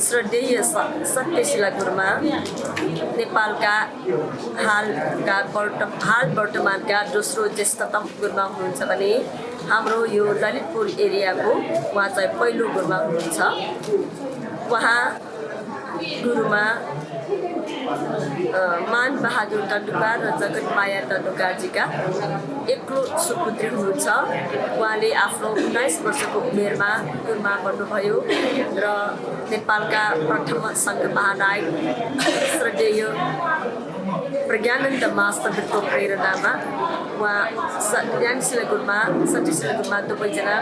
श्रद्धेय सत्यशिला गुरुमा नेपालका हाल वर्तमानका दोस्रो ज्येष्ठतम गुरुमा हुनुहुन्छ भने हाम्रो यो ललितपुर एरियाको उहाँ चाहिँ पहिलो गुरुमा हुनुहुन्छ। उहाँ गुरुमा मान बहादुर दण्डुकार र जगत माया दण्डुकारजीका एक्लो सुपुत्री हुनुहुन्छ। उहाँले आफ्नो 19 वर्षको उमेरमा गुरुमा बन्नुभयो र नेपालका प्रथम सङ्घ महानायक श्रद्धेय प्रज्ञानन्द मास्टरको प्रेरणामा उहाँ ज्ञानशिला गुरुमा सत्यशिला गुरुमा दुवैजना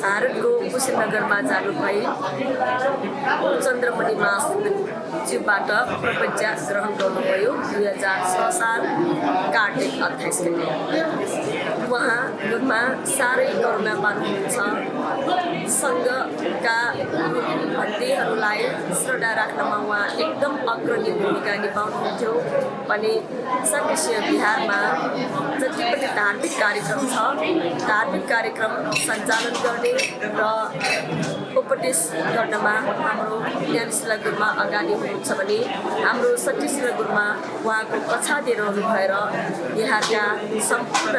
भारतको कुशीनगरमा जानुभई चन्द्रमणि मास्टरज्यूबाट प्रपञ्च ग्रहण गर्नुभयो 2006 साल कार्तिक 28 गते। उहाँ गुरुमा साह्रै करुणावान हुनुहुन्छ। सङ्घका भक्तहरूलाई श्रद्धा राख्नमा उहाँ एकदम अग्रणी भूमिका निभाउनुहुन्थ्यो। भने सङ्घीय बिहारमा जति पनि धार्मिक कार्यक्रम छ, धार्मिक कार्यक्रम सञ्चालन गर्ने र उपदेश गर्नमा हाम्रो ज्ञानशिला गुरुमा अगाडि हुनुहुन्छ भने हाम्रो सत्यशिला गुरुमा उहाँको पछाडि रहनु भएर बिहारका सम्पूर्ण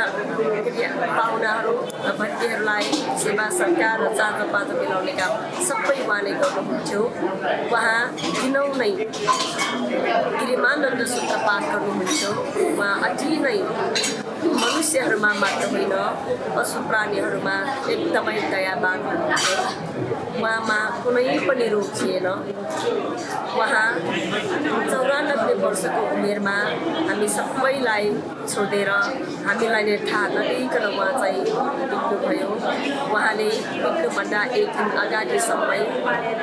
पाहुनाहरू र भक्तहरूलाई सेवा सत्कार र चाँजोपाँजो मिलाउने काम सबै उहाँले गर्नुहुन्थ्यो। उहाँ दिनौँ नै गिरिमानन्द सूत्र पाठ गर्नुहुन्थ्यो। उहाँ अति नै मनुष्यहरूमा मात्र होइन पशु प्राणीहरूमा एकदमै दयावान हुनुहुन्थ्यो। उहाँमा कुनै पनि रोग थिएन। उहाँ 94 वर्षको उमेरमा हामी सबैलाई छोडेर हामीलाई नै थाहा नदिइकन उहाँ चाहिँ बित्नुभयो। उहाँले बित्नुभन्दा एक दिन अगाडिसम्म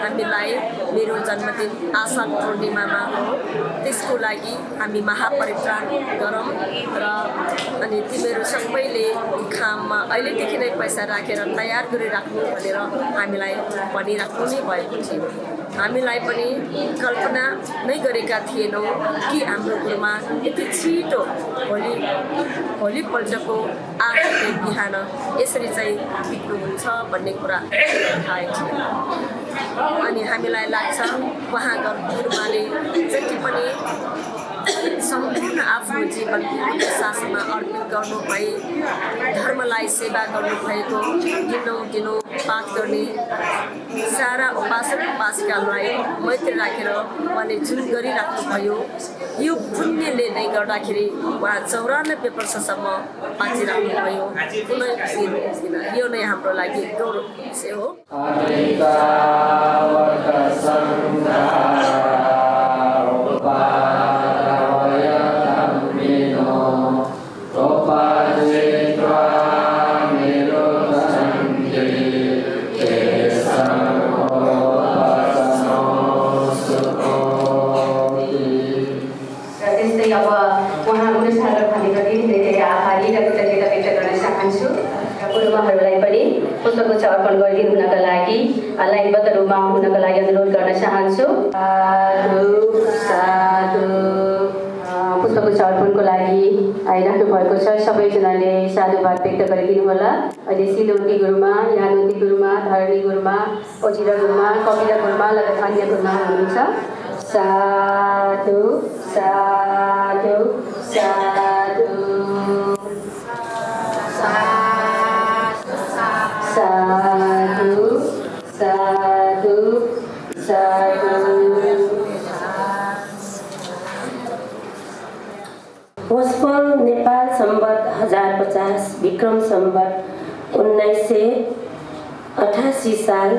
हामीलाई मेरो जन्मदिन आषाढ पूर्णिमामा हो, त्यसको लागि हामी महापरित्राण गरौँ र अनि तिमीहरू सबैले खाममा अहिलेदेखि नै पैसा राखेर तयार गरिराख्नु भनेर हामीलाई भनिराख्नु नै भएको थियो। हामीलाई पनि कल्पना नै गरेका थिएनौँ कि हाम्रो गुरुमा यति छिटो भोलिपल्टको 8 गते बिहान यसरी चाहिँ बित्नुहुन्छ भन्ने कुरा थाहा थिएन। अनि हामीलाई लाग्छ उहाँको गुरुमाले जति पनि सम्पूर्ण आफ्नो जीवन शासनमा अर्पित गर्नुभए, धर्मलाई सेवा गर्नुभएको, दिनौँ पाठ गर्ने सारा उपासक उपासिकालाई मैत्री राखेर उहाँले जुन गरिराख्नुभयो, यो पुण्यले नै गर्दाखेरि उहाँ 94 वर्षसम्म बाँचिराख्नुभयो। कुनै छैन। यो नै हाम्रो लागि गौरव विषय हो। पुष्पगुच्छ अर्पण गरिदिनु हुनका लागि लाइनबद्ध रूपमा हुनका लागि अनुरोध गर्न चाहन्छु। पुष्पगुच्छ अर्पणको लागि आइराख्नु भएको छ। सबैजनाले साधुवाद व्यक्त गरिदिनु होला। अहिले सिलौटी गुरुमा, यानोती गुरुमा, धरणी गुरुमा, ओजिरा गुरुमा, कपिला गुरुमा लगायत अन्य गुरुमा हुनुहुन्छ। साधु साधु साधु साधु साधु साधु। पुष्पम नेपाल सम्वत 1050 विक्रम सम्वत 1988 साल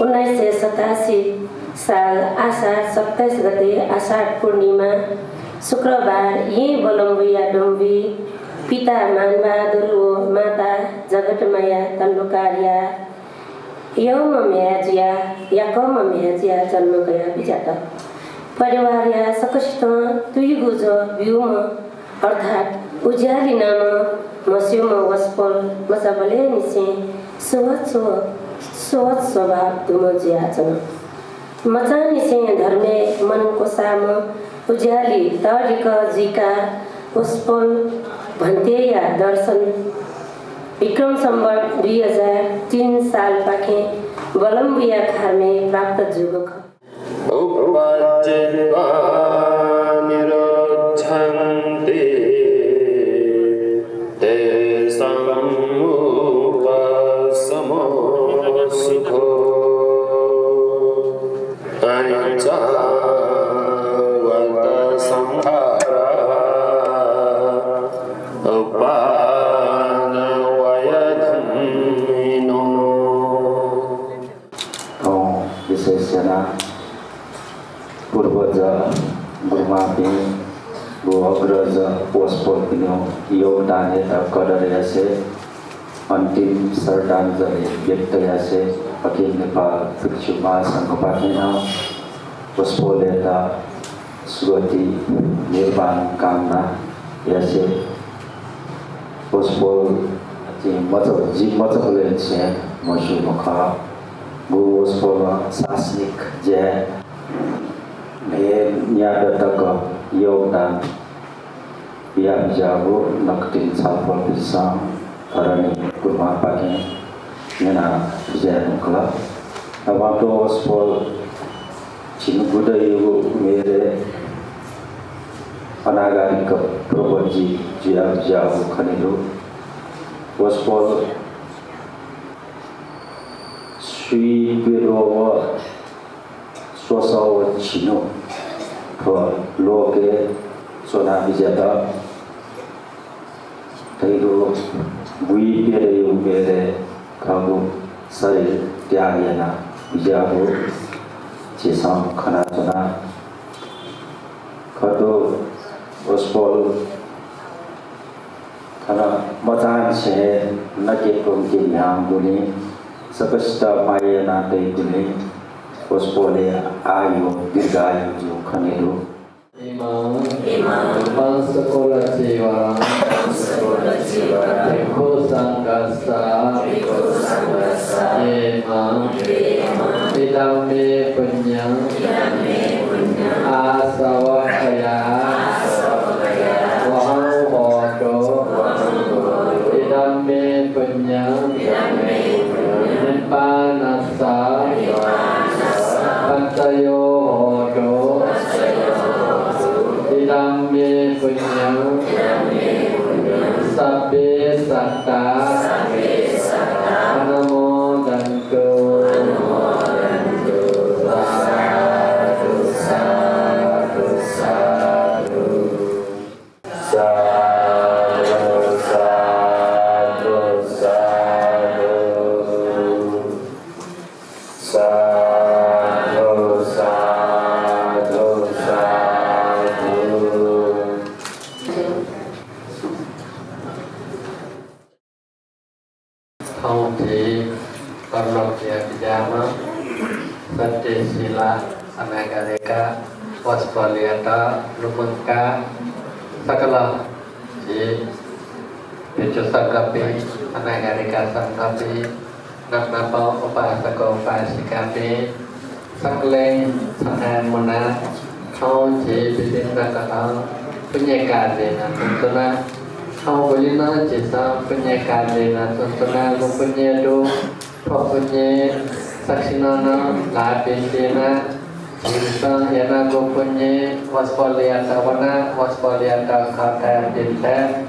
1987 साल आषाढ 27 गते आषाढ पूर्णिमा शुक्रबार यही बलम्बुया डम्बी पिता मानबहादुर ओ माता जगतमाया तन्डुकारिया यौम म्याजिया याकम म्याजिया जन्म गया बिजात परिवार या सकसित तुई गुज व्युम अर्थात उज्याली नाम मस्युम वस्पल मसाबले निसे सोच स्वभाव तुम ज्याचन मचा निसे धर्मे मन को साम उज्याली तरिक जिका वस्पल भन्ते या दर्शन विक्रम संवत 2003 साल पाखे बलम्बिया खारमे प्राप्त जुगक उपाजित्वा निरोधन्ते तेषां उपशमो सुखो अनिच्चावत संहारा उपानवयधन्विनो विशेषना पूर्वज गुरुमापी अग्रज पोषपोर्पिनो योगदान करसे अन्तिम श्रद्धाञ्जलि व्यक्त यासे अखिल नेपाल भिक्षु महासङ्घ पाठेन पोषपोलेता सुगति निर्माण कामना यासे पोषपोल मजले छे मसु मुख पोषपोल शासनिक जय यादतक योगदान बिहार जागो नक्तिन छलफल पिसा धरणी गुरुमा पाके नेना विजय मुखला अबाटो स्पोल छिनुगुदयो मेरे अनागारिक प्रबजी जिया जागो खनिरो स्पोल श्री बिरो स्वसव छिनो लोके सोना विजेता तैरो बुई पेरे उमेरे खागो शरीर त्यागेना विजयागो चेसम खना चना खतो ओस्पोल खना मचान छे नके कोंके न्याम गुनी सकष्ट मायना तै गुनी ओस्पोले आयु दीर्घायु जो खनेरो Imam sekolah jiwa Bhikkhu Sanghasa Imam Idame punya Asawakaya Wahang bodo Idame punya Nipanasa Pantayo hodo Idame punya Sabbe satta Namo danto Sadhu sadhu sadhu Sadhu sadhu sadhu Sadhu sadhu sadhu Thông thị con lộc địa pijama Sati sila anagarika Waspaliata lupunka Sakala Ji Pichu sangkapi Anagarika sangkapi Naknapa upasako upasikapi Sakleng Sanan mona Thông thị bidin rakata Punyakadena tuntuna Hau bolina jisa punyakadena tuntuna Lumpunyadu Propunye Saksinana Lapindina Jisa yana gumpunye Waspaliata wana Waspaliata kata dinta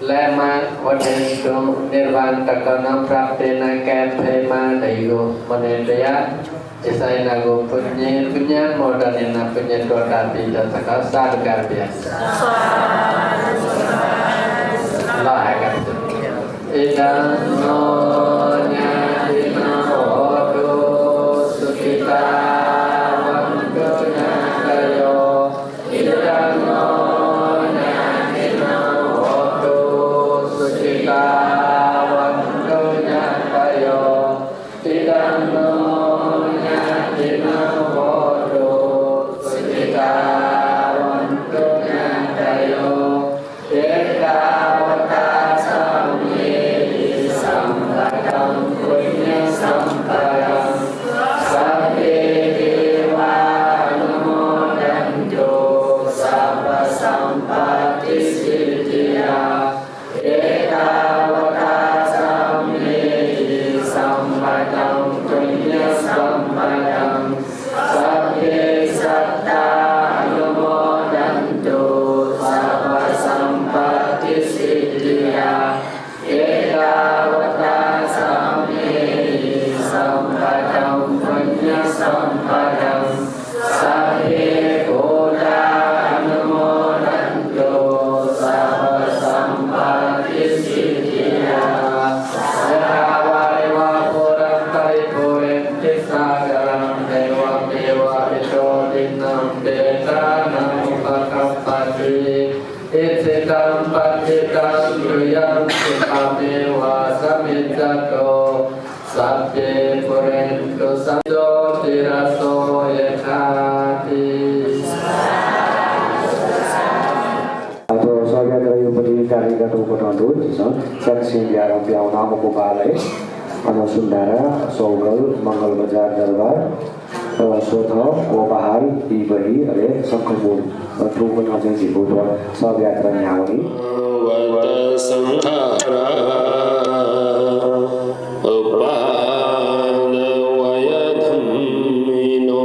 Lema wadendu Nirvan takana praptena Kathema dayo Manedaya Jisa yana gumpunye Punya modanina punya dota Bida sakal sadgarbya Lại gặp Idang no nyadina hodu Sukita Vandu nyadayo Idang no Ititam patitam tuyam sukhameva samiddato sabbe purentu santo tiraso yathati. Atau saya dari pendidikan itu penonton, saksi biar biar nama kubalai, anu Sundara, Sogal, Mangal Bazar Darbar, Sotho, Gopahar, Ibali, Are, Sangkumul, Tuhan Ajeng Sibuto, saya ternyawani. Wata Sanghara Upana Vayadhammino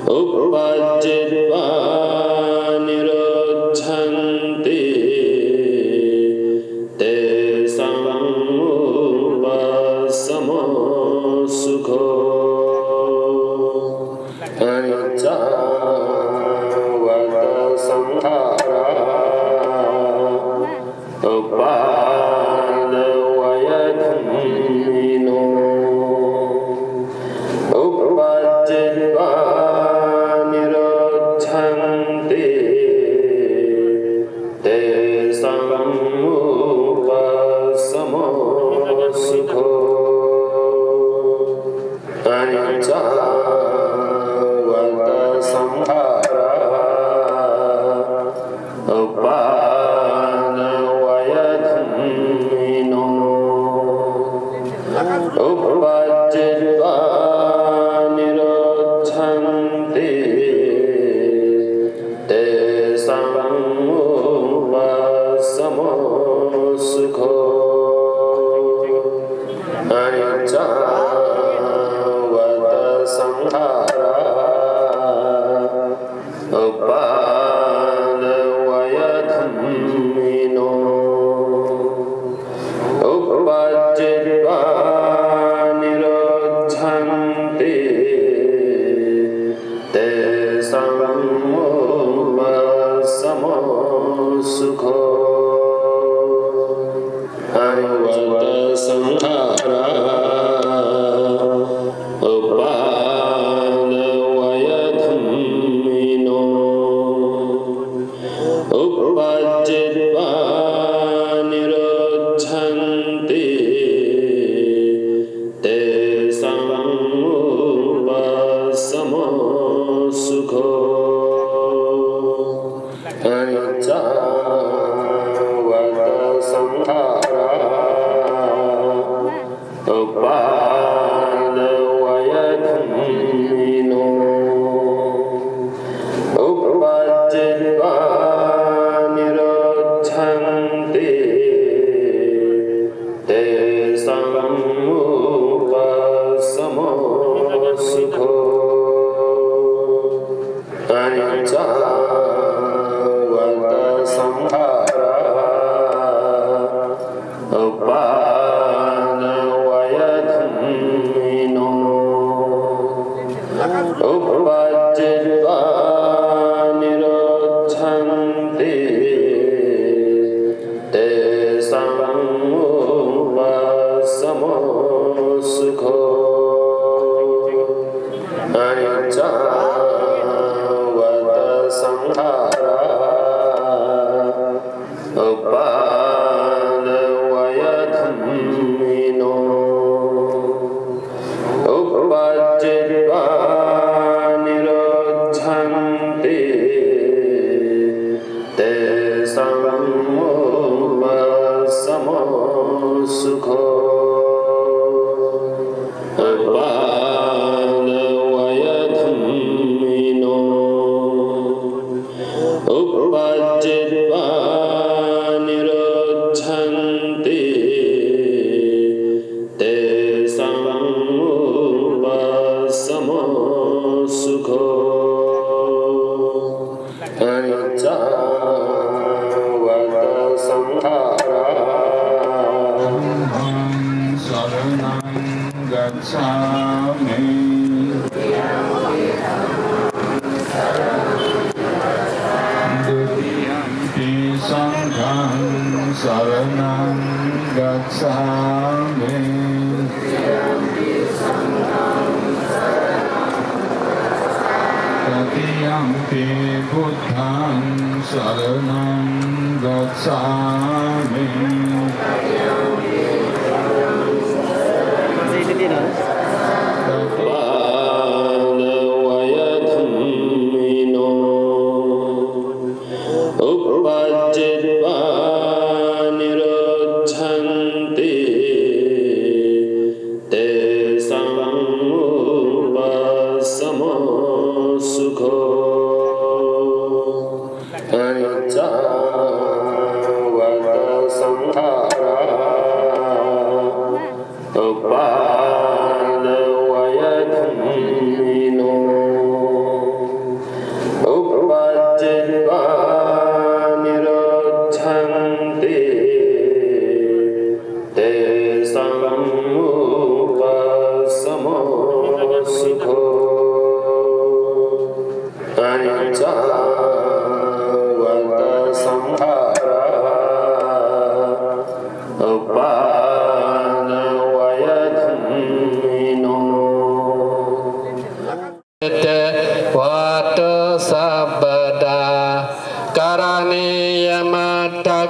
Upajitva Nirodhanti Te Samupasamo Sukho Anicca Vata Sanghara Upana Vayadhammino Upajitva Nirodhanti Te Samupasamo Sukho Anicca Vata Sanghara Upana Vayadhammino Upajitva Nirodhanti Te Samupasamo Sukho Anicca Vata Sanghara Upana Vayadhammino Upajitva Nirodhanti Te Samupasamo Sukho Vata Sanghara Upana Vayadhammino Upajitva Nirodhanti Te Samupasamo Sukho Anicca Vata Sanghara Upana Vayadhammino Upajitva Nirodhanti Te Samupasamo Sukho Anicca Vata Sanghara Upana Vayadhammino Upajitva Nirodhanti Te Samupasamo Sukho Anicca Vata Sanghara Upana Vayadhammino Upajitva Nirodhanti Te Samupasamo Sukho Upana Vayadhammino Upajitva Nirodhanti Te Samupasamo Sukho Anicca Vata Sanghara Saranam Gacchami Dutiyampi Sangham Saranam Gacchami Tatiyampi Buddham saranam gacchami.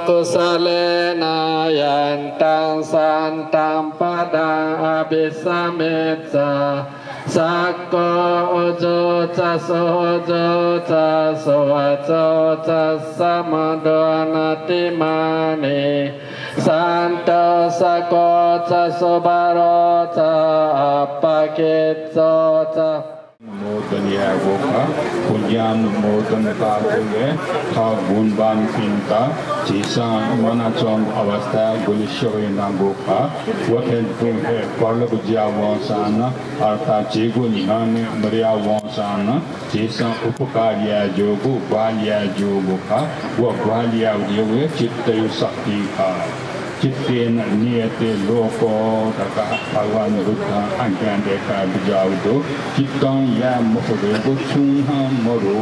Kusalena yantang santang pada abisametsa sakko ojo caso ojo caso ojo casamadonati mani santo sakko caso baro ca apaketso ca मोदन या गोखा कुल्यान मोदन ताकुगे था गुणबान पिंता जीसा मना चोंग अवस्था गुलिशोय ना गोखा वथेन तुम है परलग जिया वंशान अर्थात जेगु निहाने मरिया वंशान जीसा उपकार्या जोगु बालिया जोगु का व बालिया योगे चित्तयु शक्ति का चित्तेन नियते लोको तका भगवान रुद्ध आज्ञा देखा बिजाउदो चित्तं या मोहदेगो सुहा मरो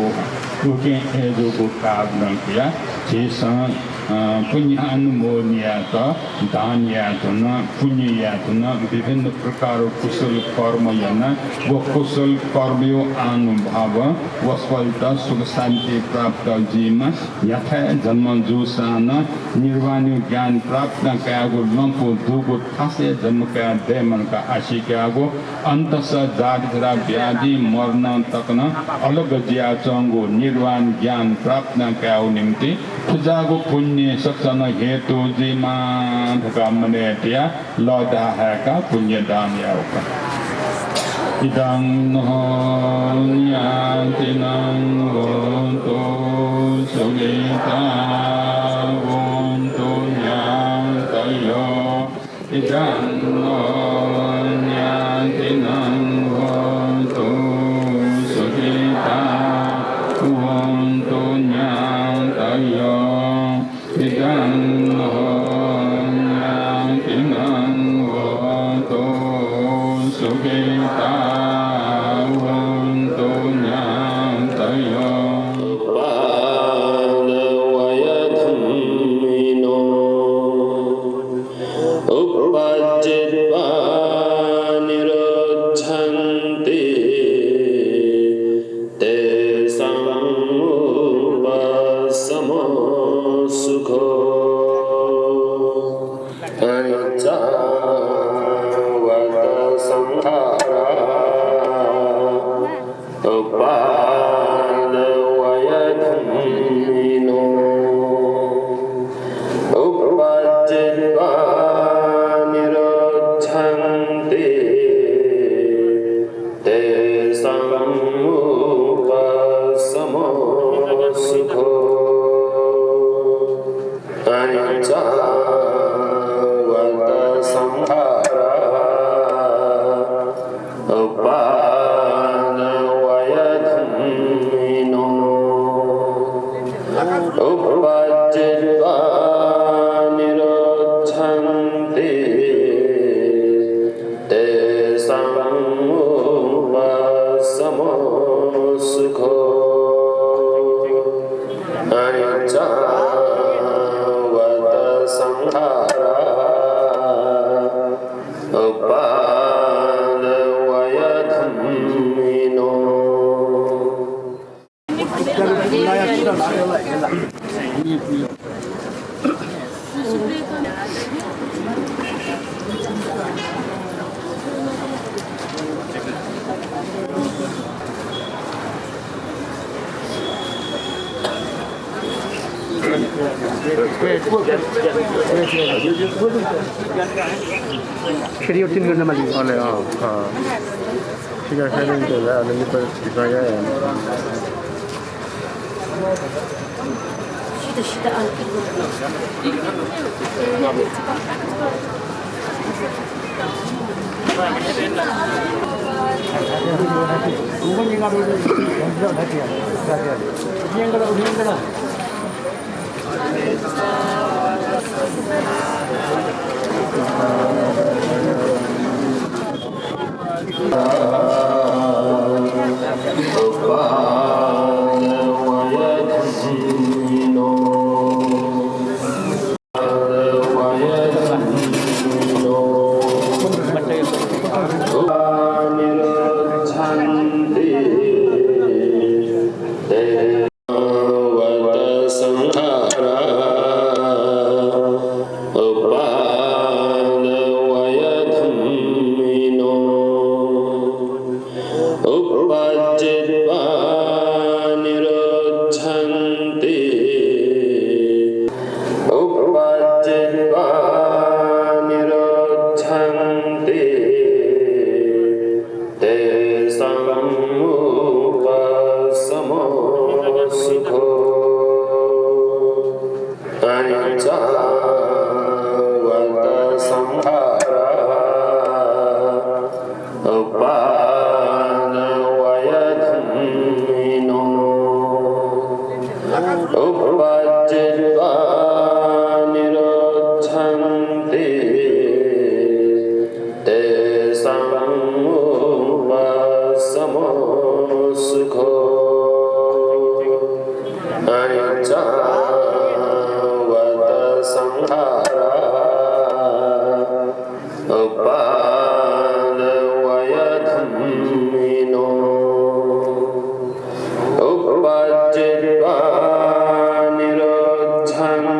उके एजोगो कागन किया जेसा पुण्य अनुमोदनीयत दान यातन पुण्य यातन विभिन्न प्रकार कुशल कर्म याना वो कुशल कर्मयो अनुभाव वस्फलता सुख शांति प्राप्त जीमा यथा जन्म जुसान निर्वाण ज्ञान प्राप्त कागो लंपो दुगो थासे जन्म का देमन का आशी कागो अंतस दारिद्र व्याधि मरण तकन अलग जिया चंगो निर्वाण ज्ञान प्राप्त कागो निम्ति पूजागो पुण्य सत्सन हेतु जीमा धकामने तिया लौदा है का पुण्य दान यावका इदं न्याति नंगोतो सुगीता वोंतो न्यातयो इदं न्याति नंगोतो सुगीता वोंतो न्यातयो इदं न्याति नंगोतो Sugita वोंतो न्यातयो Gracias. Serius tin ganda mali. Oleh Siga kailan ko la alam niyo pa kaya yan. Upajjitva nirodhan